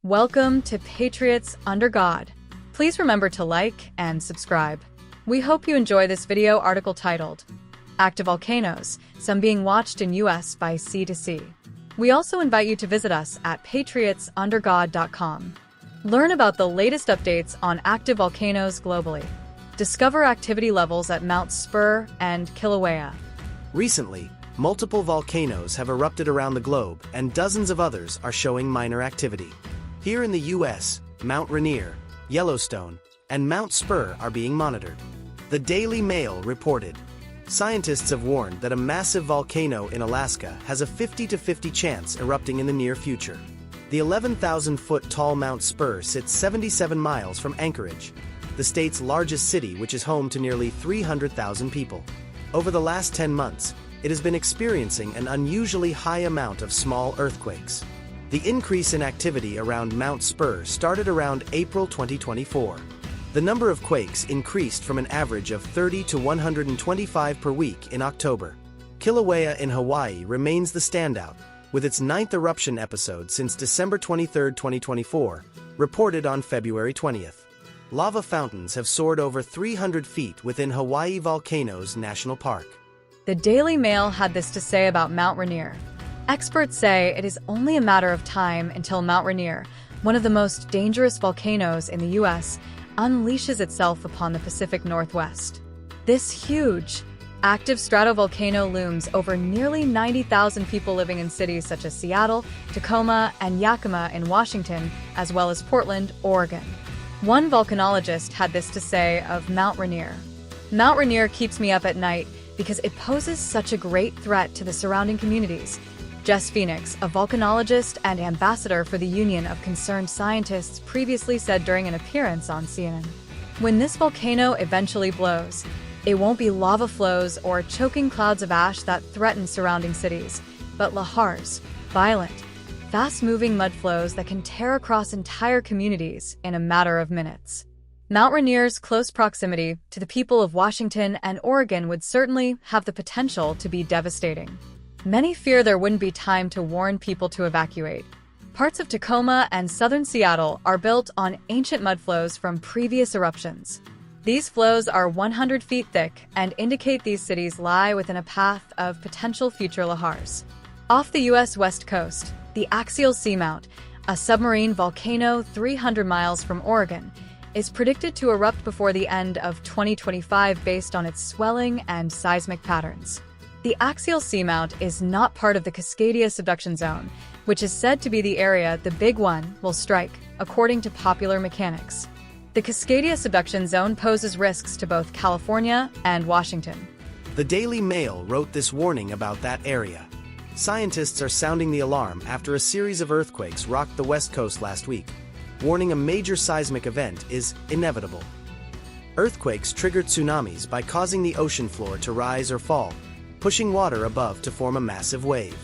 Welcome to Patriots Under God. Please remember to like and subscribe. We hope you enjoy this video article titled, Active Volcanoes, Some Being Watched in U.S. by Sea to Sea. We also invite you to visit us at patriotsundergod.com. Learn about the latest updates on active volcanoes globally. Discover activity levels at Mount Spurr and Kilauea. Recently, multiple volcanoes have erupted around the globe, and dozens of others are showing minor activity. Here in the U.S., Mount Rainier, Yellowstone, and Mount Spurr are being monitored. The Daily Mail reported, scientists have warned that a massive volcano in Alaska has a 50-50 chance erupting in the near future. The 11,000-foot tall Mount Spurr sits 77 miles from Anchorage, the state's largest city, which is home to nearly 300,000 people. Over the last 10 months, it has been experiencing an unusually high amount of small earthquakes. The increase in activity around Mount Spurr started around April 2024. The number of quakes increased from an average of 30 to 125 per week in October. Kilauea in Hawaii remains the standout, with its 9th eruption episode since December 23, 2024, reported on February 20th. Lava fountains have soared over 300 feet within Hawaii Volcanoes National Park. The Daily Mail had this to say about Mount Rainier. Experts say it is only a matter of time until Mount Rainier, one of the most dangerous volcanoes in the U.S., unleashes itself upon the Pacific Northwest. This huge, active stratovolcano looms over nearly 90,000 people living in cities such as Seattle, Tacoma, and Yakima in Washington, as well as Portland, Oregon. One volcanologist had this to say of Mount Rainier. Mount Rainier keeps me up at night because it poses such a great threat to the surrounding communities. Jess Phoenix, a volcanologist and ambassador for the Union of Concerned Scientists, previously said during an appearance on CNN, when this volcano eventually blows, it won't be lava flows or choking clouds of ash that threaten surrounding cities, but lahars, violent, fast-moving mud flows that can tear across entire communities in a matter of minutes. Mount Rainier's close proximity to the people of Washington and Oregon would certainly have the potential to be devastating. Many fear there wouldn't be time to warn people to evacuate. Parts of Tacoma and southern Seattle are built on ancient mud flows from previous eruptions. These flows are 100 feet thick and indicate these cities lie within a path of potential future lahars. Off the U.S. West Coast, the axial seamount, a submarine volcano 300 miles from Oregon, is predicted to erupt before the end of 2025 based on its swelling and seismic patterns. The axial seamount is not part of the Cascadia subduction zone, which is said to be the area the Big One will strike, according to popular mechanics. The Cascadia subduction zone poses risks to both California and Washington. The Daily Mail wrote this warning about that area. Scientists are sounding the alarm after a series of earthquakes rocked the West Coast last week, warning a major seismic event is inevitable. Earthquakes triggered tsunamis by causing the ocean floor to rise or fall, pushing water above to form a massive wave.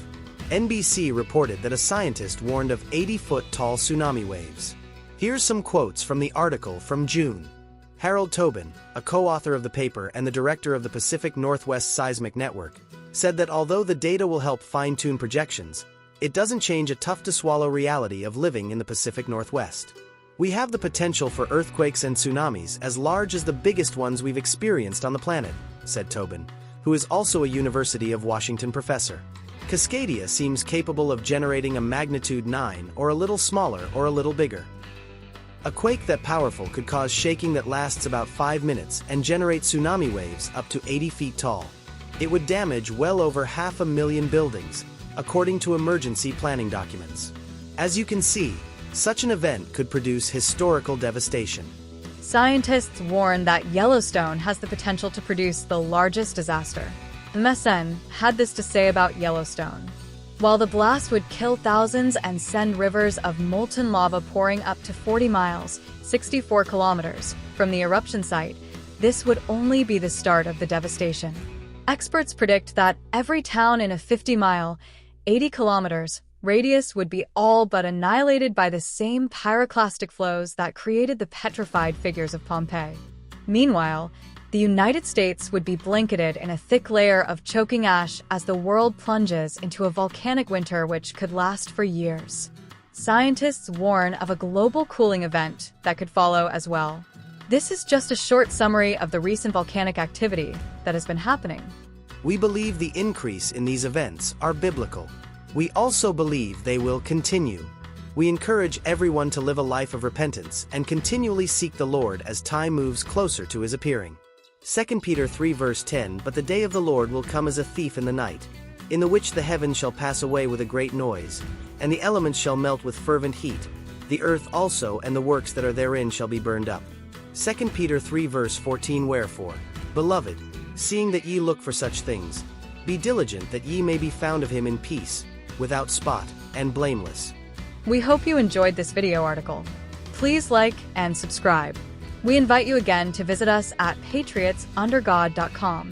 NBC reported that a scientist warned of 80-foot-tall tsunami waves. Here's some quotes from the article from June. Harold Tobin, a co-author of the paper and the director of the Pacific Northwest Seismic Network, said that although the data will help fine-tune projections, it doesn't change a tough-to-swallow reality of living in the Pacific Northwest. We have the potential for earthquakes and tsunamis as large as the biggest ones we've experienced on the planet, said Tobin, who is also a University of Washington professor. Cascadia seems capable of generating a magnitude 9 or a little smaller or a little bigger. A quake that powerful could cause shaking that lasts about 5 minutes and generate tsunami waves up to 80 feet tall. It would damage well over 500,000 buildings, according to emergency planning documents. As you can see, such an event could produce historical devastation. Scientists warn that Yellowstone has the potential to produce the largest disaster. MSN had this to say about Yellowstone. While the blast would kill thousands and send rivers of molten lava pouring up to 40 miles, 64 kilometers, from the eruption site, this would only be the start of the devastation. Experts predict that every town in a 50-mile, 80 kilometers, radius would be all but annihilated by the same pyroclastic flows that created the petrified figures of Pompeii. Meanwhile, the United States would be blanketed in a thick layer of choking ash as the world plunges into a volcanic winter which could last for years. scientists warn of a global cooling event that could follow as well. This is just a short summary of the recent volcanic activity that has been happening. We believe the increase in these events are biblical. We also believe they will continue. We encourage everyone to live a life of repentance and continually seek the Lord as time moves closer to his appearing. 2 Peter 3 verse 10 But the day of the Lord will come as a thief in the night, in the which the heavens shall pass away with a great noise, and the elements shall melt with fervent heat, the earth also and the works that are therein shall be burned up. 2 Peter 3 verse 14 Wherefore, beloved, seeing that ye look for such things, be diligent that ye may be found of him in peace, without spot, and blameless. We hope you enjoyed this video article. Please like and subscribe. We invite you again to visit us at patriotsundergod.com.